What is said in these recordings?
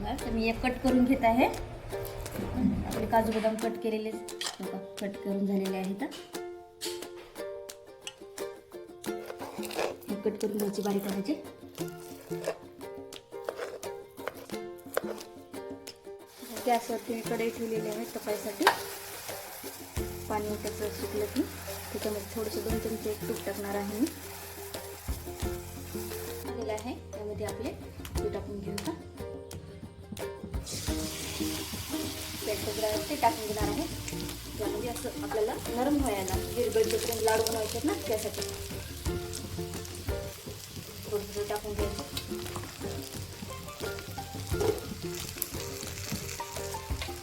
बघा तर मी एक कट करून घेत आहे. आपले काजू बदाम कट केलेले बघा, कट करून झालेले आहेत. कट करून घ्यायची बारीक करायची. गॅसवरती कढई ठेवलेली आहे तपायसाठी. पाणी त्याचं सुकलं की त्याच्यामध्ये थोडंसं 2 चमचे तूप टाकणार आहे मी. झालेलं आहे त्यामध्ये आपले तूप टाकून घेऊ का. ते टाकून घेणार आहे. त्यामध्ये असं आपल्याला नरम व्हायला विरगळचे लाडू बनवायचे ना त्यासाठी थोडं टाकून घ्यायचं.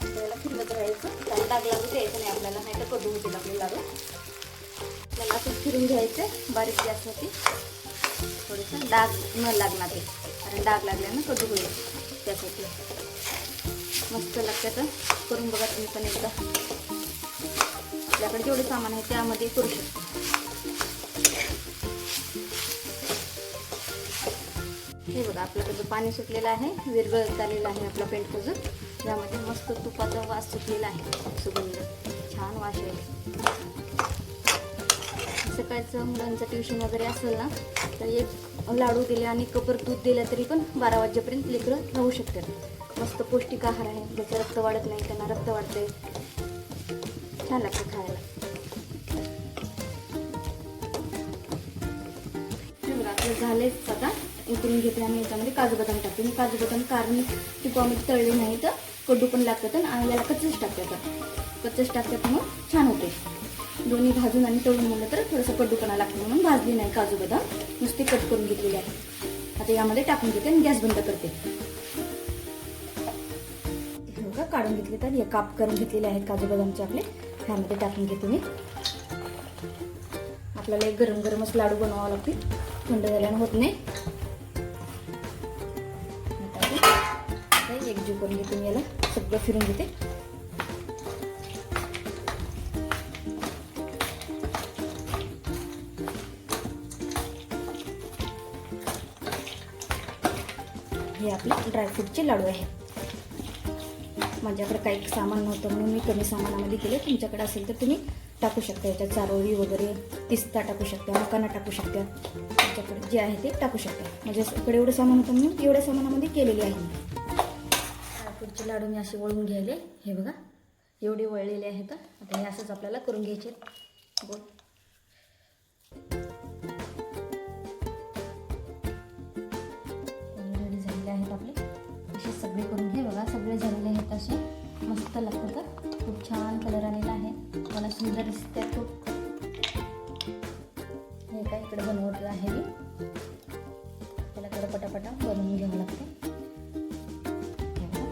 आपल्याला फिरवत राहायचं. त्याला डाग लागू द्यायचं नाही आपल्याला, नाही तर कडू होतील आपले लाडू. आपल्याला असं फिरून घ्यायचं बारीक गॅसवरती. थोडंसं डाग न लागणार ते, कारण डाग लागल्यानं कडू होईल. त्यासाठी मस्त लागतं. तर करून बघा तुम्ही पण एकदा. आपल्याकडे जेवढे सामान आहे त्यामध्ये करू शकतो. हे बघा आपल्याकडे पाणी सुटलेलं आहे, विरघळत आलेलं आहे आपला पेंडखजूर. यामध्ये मस्त तुपाचा वास सुटलेला आहे, सुगंध छान वास आहे. सकाळचं मुलांचं ट्युशन वगैरे असेल ना तर एक लाडू दिले आणि कपर दूध दिलं तरी पण 12 वाजेपर्यंत लेकरं राहू शकतात. मस्त पौष्टिक आहार आहे. ज्याचं रक्त वाढत नाही त्यांना रक्त वाढते. छान लागतं खायला. झालेच आता उकळून घेतले आणि याच्यामध्ये काजू बदाम टाकते. मी काजू बदाम कारण तुपामध्ये तळले नाही तर कडू पण लागतात आणि याला कच्चेच टाकतात. कच्चेच टाकतात मग छान होते. दोन्ही भाजून आणि तळून म्हणलं तर थोडंसं कडूपणा लागतो म्हणून भाजली नाही काजू बदाम, नुसते कट करून घेतलेले आहे. आता यामध्ये टाकून घेते आणि गॅस बंद करते. काढून घेतले तर हे काप करून घेतलेले आहेत काजू बदामचे आपले. ह्यामध्ये टाकून घेते मी. आपल्याला एक गरम गरमच लाडू बनवावं लागतील, थंड झाल्यानं होत नाही. एकजीव करून घेते मी याला, सगळं फिरून घेते. हे आपले ड्रायफ्रूटचे लाडू आहे. माझ्याकडे काही सामान नव्हतं म्हणून मी कमी सामानामध्ये केले. तुमच्याकडे असेल तर तुम्ही टाकू शकता. याच्यात चारोळी वगैरे, पिस्ता टाकू शकता, मकाना टाकू शकता. तुमच्याकडे जे आहे ते टाकू शकता. माझ्याकडे एवढं सामान होतं म्हणून एवढ्या सामानामध्ये केलेले आहे. ड्रायफ्रूटचे लाडू मी असे वळून घ्यायले. हे बघा एवढे वळलेले आहेत. आता हे असंच आपल्याला करून घ्यायचे. गोल रेडी झालेले आहेत आपले. असे सगळे करून घे. बघा सगळे झालेले आहेत. असे मस्त लागतात. खूप छान कलर आलेला आहे. मला सुंदर दिसते खूप. हे काय इकडे बनवत आहे मी. त्याला थोडं पटापटा बनवून घ्यावं लागतं.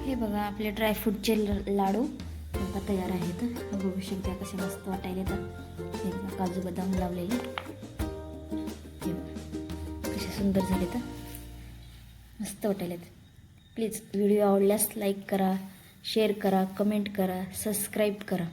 हे बघा आपले ड्रायफ्रूटचे लाडू बघा तयार आहेत. बघू शकता कसे मस्त वाटायले. तर हे बघा काजू बदाम लावलेले. हे बघा कसे सुंदर झाले. तर मस्त वाटायलेत. प्लीज व्हिडिओ आवडल्यास लाईक करा, शेअर करा, कमेंट करा, सबस्क्राईब करा.